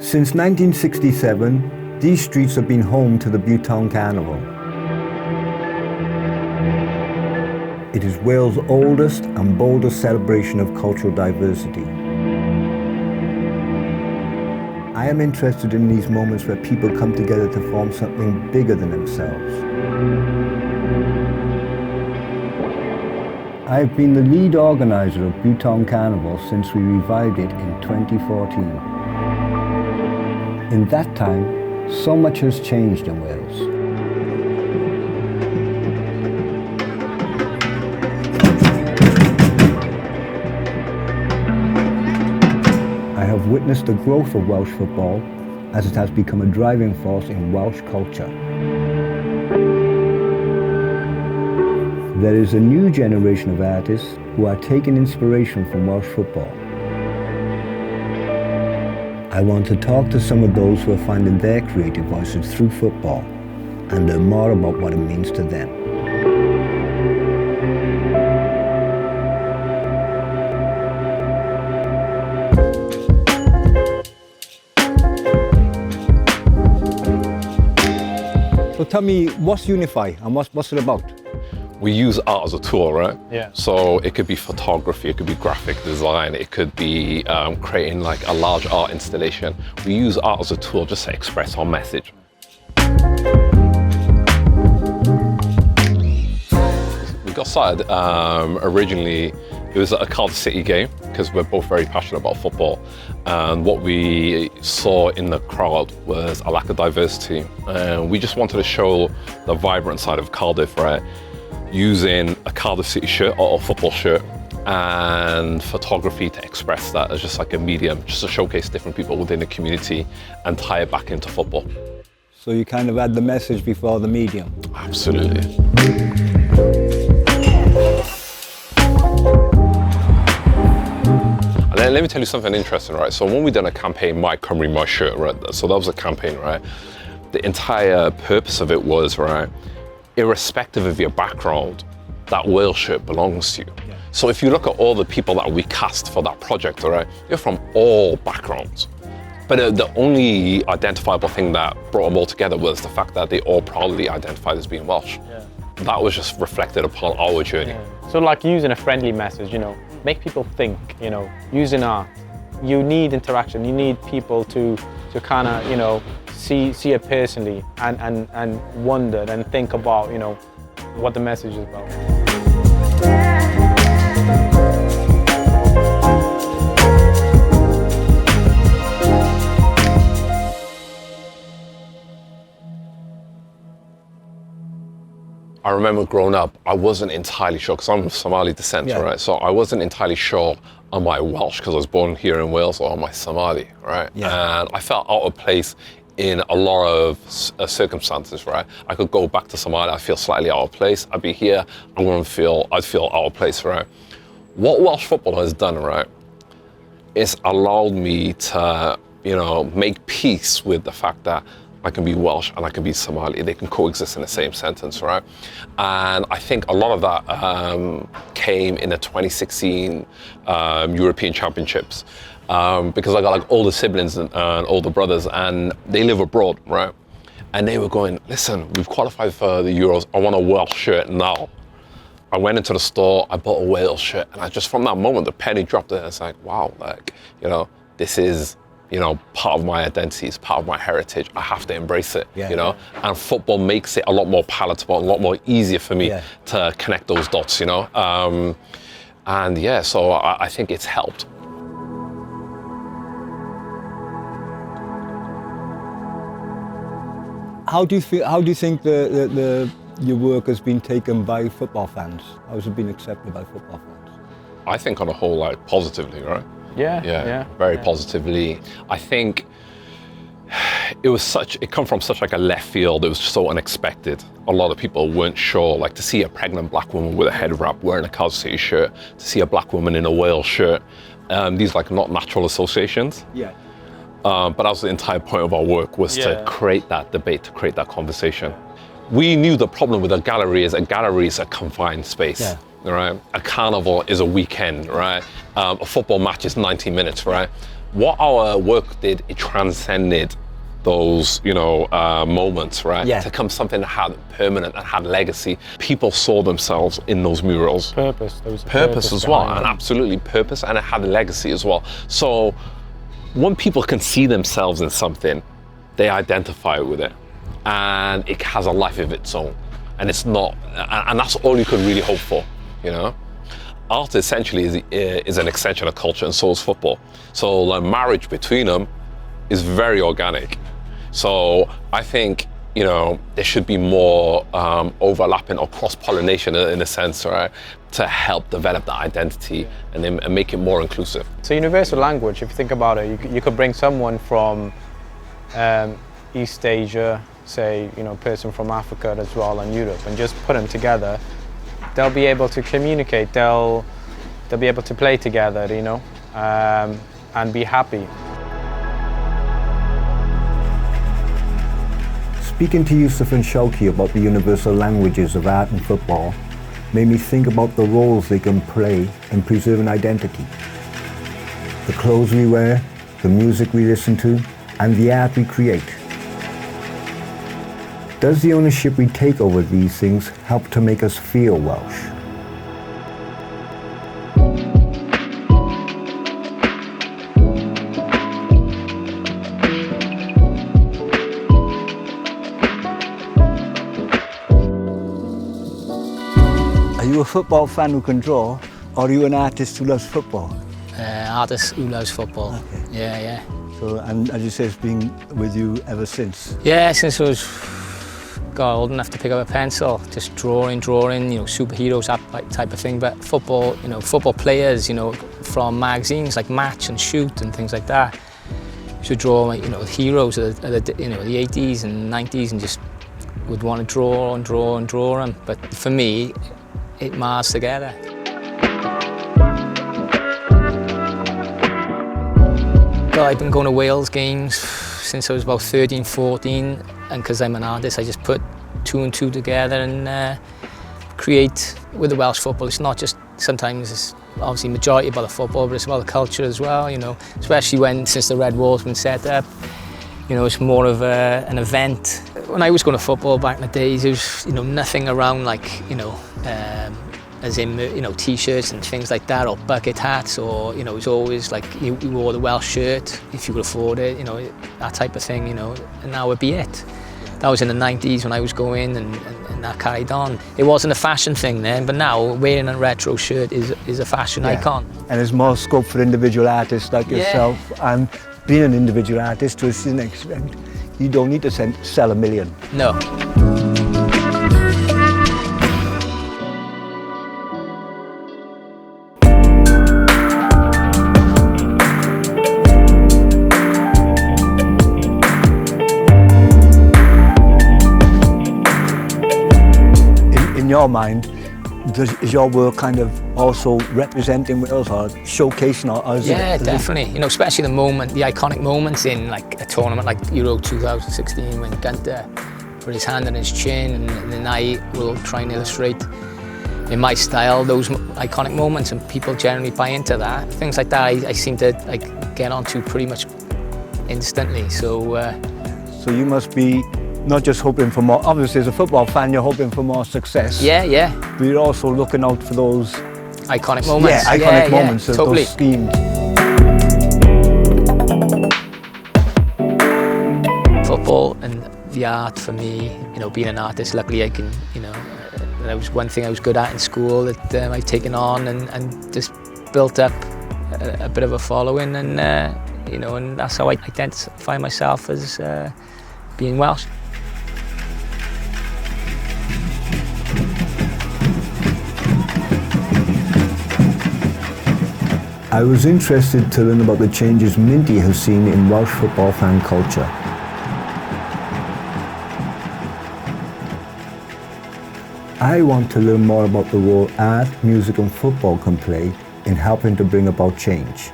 Since 1967, these streets have been home to the Butetown Carnival. It is Wales' oldest and boldest celebration of cultural diversity. I am interested in these moments where people come together to form something bigger than themselves. I have been the lead organiser of Butetown Carnival since we revived it in 2014. In that time, so much has changed in Wales. I have witnessed the growth of Welsh football as it has become a driving force in Welsh culture. There is a new generation of artists who are taking inspiration from Welsh football. I want to talk to some of those who are finding their creative voices through football and learn more about what it means to them. So tell me, what's Unify and what's it about? We use art as a tool, right? Yeah. So it could be photography, it could be graphic design, it could be creating like a large art installation. We use art as a tool just to express our message. We got started originally, it was a Cardiff City game because we're both very passionate about football. And what we saw in the crowd was a lack of diversity. And we just wanted to show the vibrant side of Cardiff, right? Using a Cardiff City shirt or a football shirt and photography to express that as just like a medium, just to showcase different people within the community and tie it back into football. So you kind of had the message before the medium? Absolutely. And then let me tell you something interesting, right? So when we done a campaign, My Cymru, My Shirt, right? So that was a campaign, right? The entire purpose of it was, right, irrespective of your background, that Wales shirt belongs to you. Yeah. So if you look at all the people that we cast for that project, all right, you're from all backgrounds. But the only identifiable thing that brought them all together was the fact that they all proudly identified as being Welsh. Yeah. That was just reflected upon our journey. Yeah. So like using a friendly message, make people think, using art. You need interaction, you need people to kind of, see it personally and wonder and think about, what the message is about. I remember growing up, I wasn't entirely sure, because I'm of Somali descent, yeah, right? So I wasn't entirely sure, am I Welsh because I was born here in Wales, or am I Somali, right? Yeah. And I felt out of place in a lot of circumstances, right? I could go back to Somalia, I feel slightly out of place. I'd be here, I'd feel out of place, right? What Welsh football has done, right, is allowed me to, make peace with the fact that I can be Welsh and I can be Somali. They can coexist in the same sentence, right? And I think a lot of that came in the 2016 European Championships. Because I got like older siblings and older brothers, and they live abroad, right? And they were going, listen, we've qualified for the Euros, I want a Welsh shirt now. I went into the store, I bought a Wales shirt, and I just, from that moment, the penny dropped and it's like, wow, this is, part of my identity, it's part of my heritage. I have to embrace it, Yeah. And football makes it a lot more palatable, a lot more easier for me to connect those dots, And yeah, so I think it's helped. How do you think your work has been taken by football fans? How has it been accepted by football fans? I think on the whole, like, positively, right? Yeah. Very positively. I think it come from such like a left field. It was so unexpected. A lot of people weren't sure, like to see a pregnant black woman with a head wrap wearing a Cardiff City shirt, to see a black woman in a Wales shirt. These like not natural associations. Yeah. But that was the entire point of our work, was to create that debate, to create that conversation. We knew the problem with a gallery is a confined space. Yeah. Right? A carnival is a weekend, right? A football match is 90 minutes, right? what our work did, it transcended those, moments, right? Yeah. To become something that had permanent and had legacy. People saw themselves in those murals. Purpose. There was a Purpose as well, behind and it. absolutely purpose, and it had a legacy as well. So when people can see themselves in something, they identify with it, and it has a life of its own. And it's not, and that's all you could really hope for, Art essentially is an extension of culture, and so is football. So the marriage between them is very organic. So I think, there should be more overlapping or cross-pollination in a sense, right? To help develop the identity and make it more inclusive. So universal language, if you think about it, you could bring someone from East Asia, say, person from Africa as well, and Europe, and just put them together. They'll be able to communicate, they'll be able to play together, and be happy. Speaking to Yusuf and Shauki about the universal languages of art and football made me think about the roles they can play in preserving identity. The clothes we wear, the music we listen to, and the art we create. Does the ownership we take over these things help to make us feel Welsh? Are you a football fan who can draw, or are you an artist who loves football? Artist who loves football. Okay. Yeah. So, and as you say, it's been with you ever since? Yeah, since I was old enough to pick up a pencil, just drawing, superheroes, that type of thing. But football, football players, from magazines like Match and Shoot and things like that, used to draw, heroes of the 80s and 90s, and just would want to draw them. But for me, it marries together. Well, I've been going to Wales games since I was about 13, 14, and because I'm an artist, I just put 2 and 2 together and create with the Welsh football. It's not just, sometimes it's obviously majority about the football, but it's about the culture as well, especially since the Red Wall's been set up, it's more of an event. When I was going to football back in the days, there was, nothing around like, as in, t-shirts and things like that, or bucket hats, or, it was always like you wore the Welsh shirt if you could afford it, that type of thing, and that would be it. That was in the 90s when I was going, and that carried on. It wasn't a fashion thing then, but now wearing a retro shirt is a fashion icon. And there's more scope for individual artists like yourself, and being an individual artist to a certain extent, you don't need to sell 1 million. No. In your mind, is your work kind of also representing Wales or showcasing, or is it? Definitely. Especially the iconic moments in like a tournament like Euro 2016 when Gunter put his hand on his chin, and then I will try and illustrate in my style those iconic moments, and people generally buy into that. Things like that I seem to get onto pretty much instantly. So you must be not just hoping for more, obviously as a football fan you're hoping for more success. Yeah. But you're also looking out for those iconic moments. Yeah, iconic moments of totally. Those schemes. Football and the art for me, being an artist, luckily I can, that was one thing I was good at in school that I've taken on and just built up a bit of a following, and and that's how I identify myself as being Welsh. I was interested to learn about the changes Minty has seen in Welsh football fan culture. I want to learn more about the role art, music and football can play in helping to bring about change.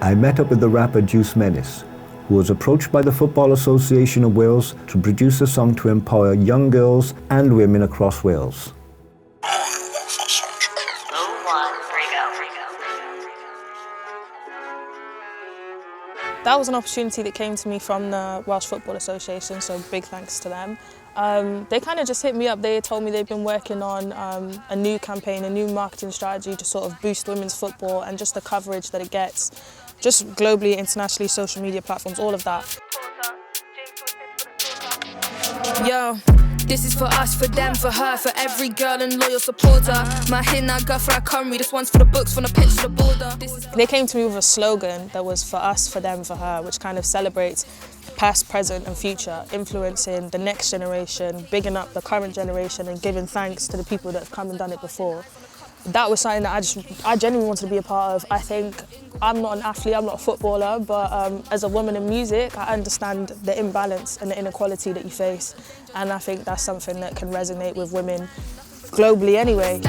I met up with the rapper Menace, who was approached by the Football Association of Wales to produce a song to empower young girls and women across Wales. That was an opportunity that came to me from the Welsh Football Association, so big thanks to them. They kind of just hit me up. They told me they've been working on a new campaign, a new marketing strategy to sort of boost women's football and just the coverage that it gets, just globally, internationally, social media platforms, all of that. Yo, this is for us, for them, for her, for every girl and loyal supporter. My hit now go for our Conry, this one's for the books, from the pitch to the border. They came to me with a slogan that was for us, for them, for her, which kind of celebrates past, present and future, influencing the next generation, bigging up the current generation and giving thanks to the people that have come and done it before. That was something that I genuinely wanted to be a part of. I think I'm not an athlete, I'm not a footballer, but as a woman in music, I understand the imbalance and the inequality that you face. And I think that's something that can resonate with women globally anyway.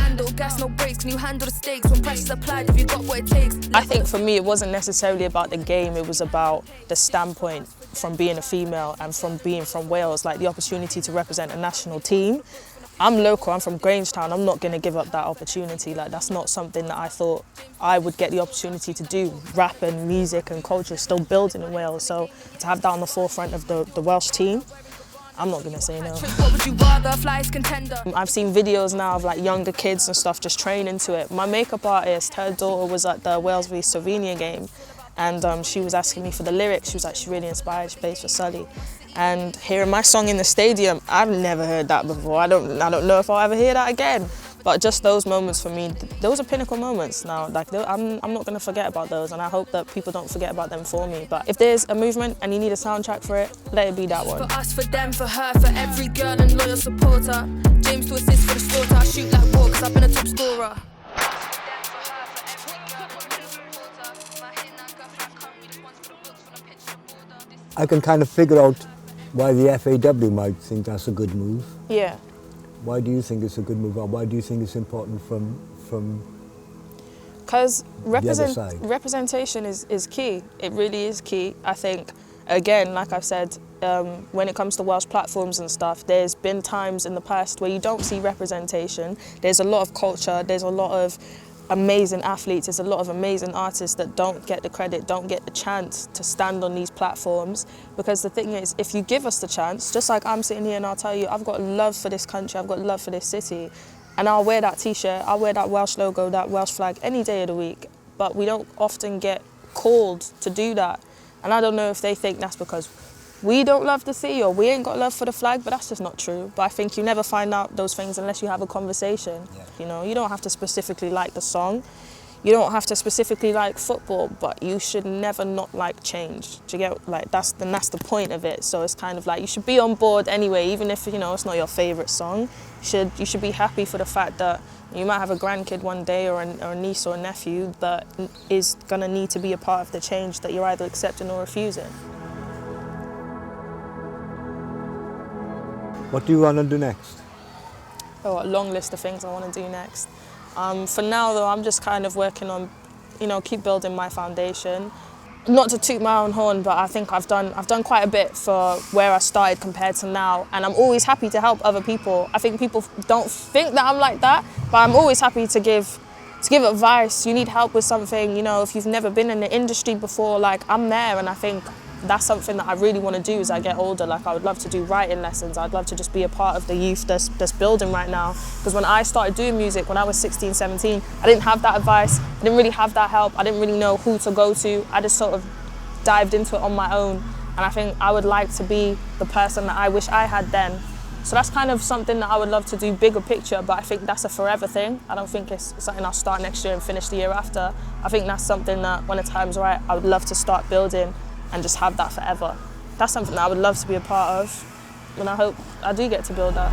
I think for me, it wasn't necessarily about the game, it was about the standpoint from being a female and from being from Wales, like the opportunity to represent a national team. I'm local, I'm from Grangetown, I'm not going to give up that opportunity. Like, that's not something that I thought I would get the opportunity to do. Rap and music and culture is still building in Wales, so to have that on the forefront of the Welsh team, I'm not going to say no. I've seen videos now of like younger kids and stuff just training to it. My makeup artist, her daughter was at the Wales v Slovenia game, and she was asking me for the lyrics. She was like, she's really inspired, she plays for Sully. And hearing my song in the stadium, I've never heard that before. I don't know if I'll ever hear that again. But just those moments for me, those are pinnacle moments now. Like, I'm not going to forget about those, and I hope that people don't forget about them for me. But if there's a movement and you need a soundtrack for it, let it be that one. For us, for them, for her, for every girl and loyal supporter. James to assist for the slaughter, I shoot like war, cause I've been a top scorer. I can kind of figure out why the FAW might think that's a good move. Yeah. Why do you think it's a good move, or why do you think it's important from Because the other side? representation is key. It really is key. I think, again, like I've said, when it comes to Welsh platforms and stuff, there's been times in the past where you don't see representation. There's a lot of culture, there's a lot of amazing athletes, there's a lot of amazing artists that don't get the credit, don't get the chance to stand on these platforms. Because the thing is, if you give us the chance, just like I'm sitting here and I'll tell you, I've got love for this country, I've got love for this city, and I'll wear that t-shirt, I'll wear that Welsh logo, that Welsh flag any day of the week, but we don't often get called to do that. And I don't know if they think that's because we don't love the sea or we ain't got love for the flag, but that's just not true. But I think you never find out those things unless you have a conversation. Yeah. You know, you don't have to specifically like the song, you don't have to specifically like football, but you should never not like change. Do you get, like, that's the point of it. So it's kind of like you should be on board anyway, even if, you know, it's not your favourite song. You should be happy for the fact that you might have a grandkid one day or a niece or a nephew that is gonna need to be a part of the change that you're either accepting or refusing. What do you want to do next? Oh, a long list of things I want to do next. For now, though, I'm just kind of working on, you know, keep building my foundation. Not to toot my own horn, but I think I've done quite a bit for where I started compared to now, and I'm always happy to help other people. I think people don't think that I'm like that, but I'm always happy to give advice. You need help with something, you know, if you've never been in the industry before, like, I'm there, and I think that's something that I really want to do as I get older. Like, I would love to do writing lessons. I'd love to just be a part of the youth that's building right now. Because when I started doing music, when I was 16, 17, I didn't have that advice. I didn't really have that help. I didn't really know who to go to. I just sort of dived into it on my own. And I think I would like to be the person that I wish I had then. So that's kind of something that I would love to do, bigger picture, but I think that's a forever thing. I don't think it's something I'll start next year and finish the year after. I think that's something that when the time's right, I would love to start building and just have that forever. That's something that I would love to be a part of, and I hope I do get to build that.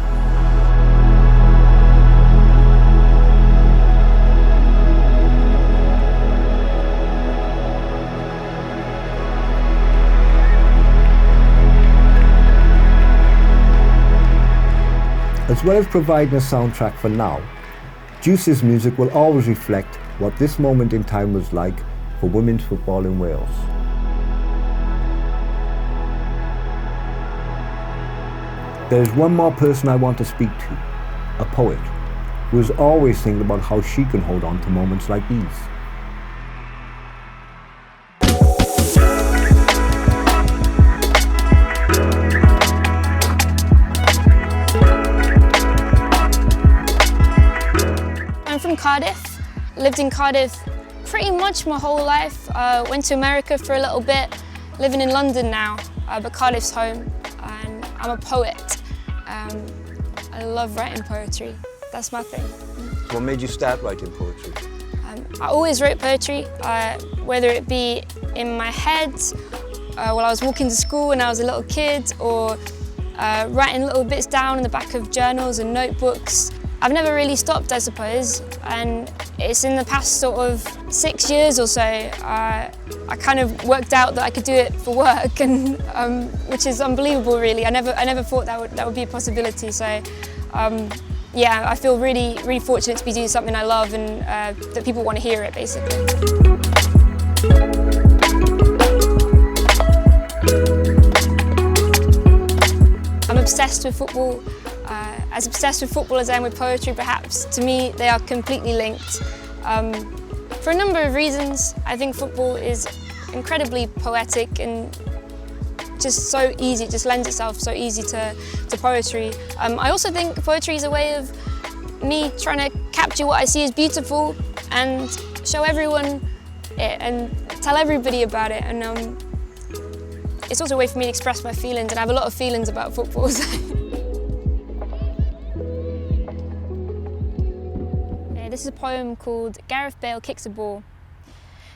As well as providing a soundtrack for now, Juice's music will always reflect what this moment in time was like for women's football in Wales. There's one more person I want to speak to, a poet, who is always thinking about how she can hold on to moments like these. lived in Cardiff pretty much my whole life. Went to America for a little bit, living in London now, but Cardiff's home, and I'm a poet. I love writing poetry, that's my thing. What made you start writing poetry? I always wrote poetry, whether it be in my head, while I was walking to school when I was a little kid, or writing little bits down in the back of journals and notebooks. I've never really stopped, I suppose, and it's in the past sort of 6 years or so, I kind of worked out that I could do it for work, and which is unbelievable, really. I never thought that would be a possibility. So, yeah, I feel really fortunate to be doing something I love, and that people want to hear it, basically. I'm obsessed with football. As obsessed with football as I am with poetry, perhaps. To me, they are completely linked. For a number of reasons. I think football is incredibly poetic and just so easy, it just lends itself so easy to poetry. I also think poetry is a way of me trying to capture what I see as beautiful and show everyone it and tell everybody about it. And it's also a way for me to express my feelings, and I have a lot of feelings about football. This is a poem called Gareth Bale Kicks a Ball.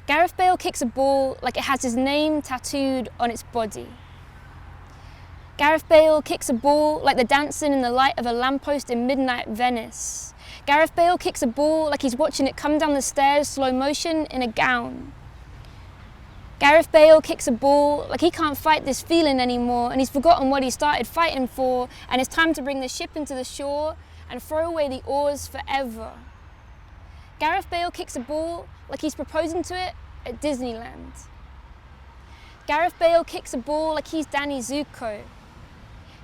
Gareth Bale kicks a ball like it has his name tattooed on its body. Gareth Bale kicks a ball like the dancing in the light of a lamppost in midnight Venice. Gareth Bale kicks a ball like he's watching it come down the stairs slow motion in a gown. Gareth Bale kicks a ball like he can't fight this feeling anymore, and he's forgotten what he started fighting for, and it's time to bring the ship into the shore and throw away the oars forever. Gareth Bale kicks a ball like he's proposing to it at Disneyland. Gareth Bale kicks a ball like he's Danny Zuko.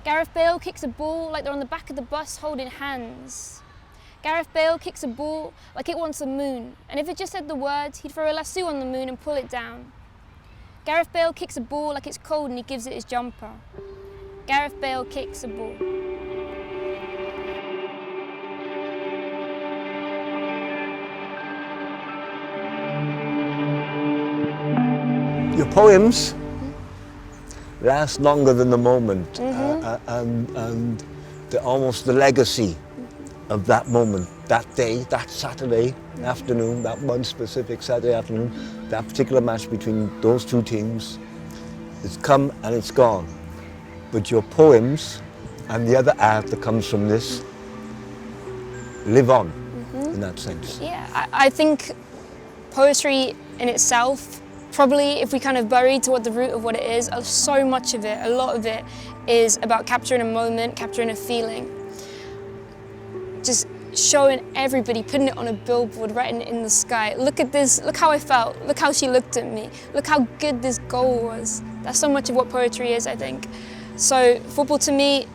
Gareth Bale kicks a ball like they're on the back of the bus holding hands. Gareth Bale kicks a ball like it wants the moon, and if it just said the words, he'd throw a lasso on the moon and pull it down. Gareth Bale kicks a ball like it's cold and he gives it his jumper. Gareth Bale kicks a ball. Your poems last longer than the moment, and almost the legacy of that moment, that day, that Saturday afternoon, that one specific Saturday afternoon, that particular match between those two teams. It's come and it's gone. But your poems and the other art that comes from this live on in that sense. Yeah, I think poetry in itself, probably if we kind of bury toward the root of what it is, so much of it, a lot of it, is about capturing a moment, capturing a feeling. Just showing everybody, putting it on a billboard, writing it in the sky. Look at this, look how I felt, look how she looked at me, look how good this goal was. That's so much of what poetry is, I think. So football to me,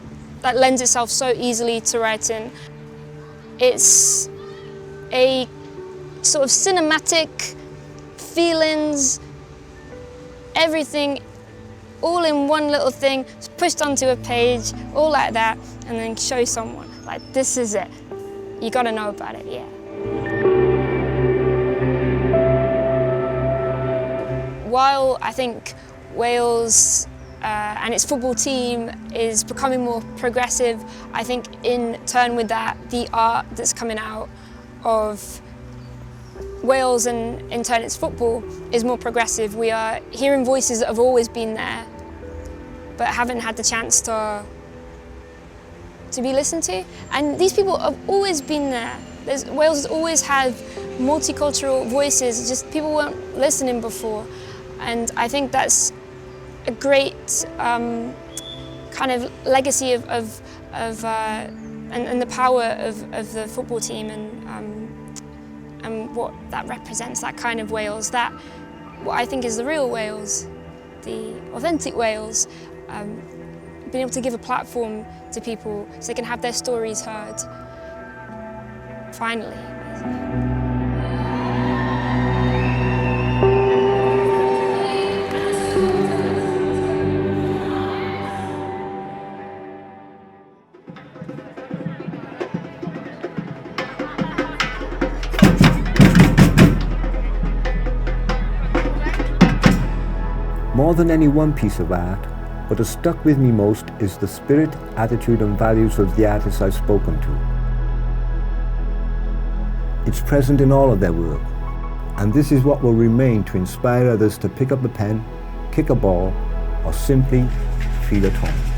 that lends itself so easily to writing. It's a sort of cinematic feelings, everything, all in one little thing, pushed onto a page, all like that, and then show someone, like, this is it. You gotta know about it, yeah. While I think Wales and its football team is becoming more progressive, I think in turn with that, the art that's coming out of Wales and in turn its football is more progressive. We are hearing voices that have always been there, but haven't had the chance to be listened to. And these people have always been there. Wales has always had multicultural voices, just people weren't listening before. And I think that's a great kind of legacy of the power of the football team and what that represents, that kind of Wales, that what I think is the real Wales, the authentic Wales, being able to give a platform to people so they can have their stories heard, finally. More than any one piece of art, what has stuck with me most is the spirit, attitude and values of the artists I've spoken to. It's present in all of their work, and this is what will remain to inspire others to pick up a pen, kick a ball, or simply feel at home.